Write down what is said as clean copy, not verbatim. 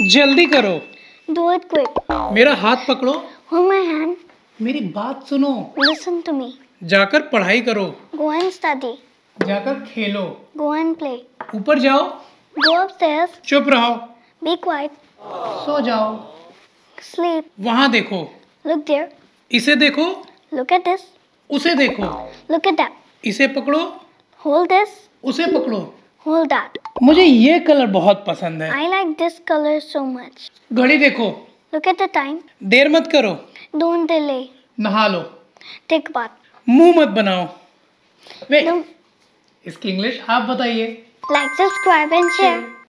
जल्दी करो। Do it quick. मेरा हाथ पकड़ो। Hold my hand. मेरी बात सुनो। Listen to me. जाकर पढ़ाई करो। Go and study. जाकर खेलो। Go and play. ऊपर जाओ। Go upstairs. चुप रहो। Be quiet. सो जाओ। Sleep. वहां देखो। Look there. इसे देखो। Look at this. उसे देखो। Look at that. इसे पकड़ो। Hold this. उसे पकड़ो। Hold that. मुझे ये कलर बहुत पसंद है। I like this color so much. घड़ी देखो। Look at the time. देर मत करो। Don't delay. नहा लो। Take a bath. मुंह मत बनाओ। वे Don't इसकी इंग्लिश आप बताइए। like, subscribe and share.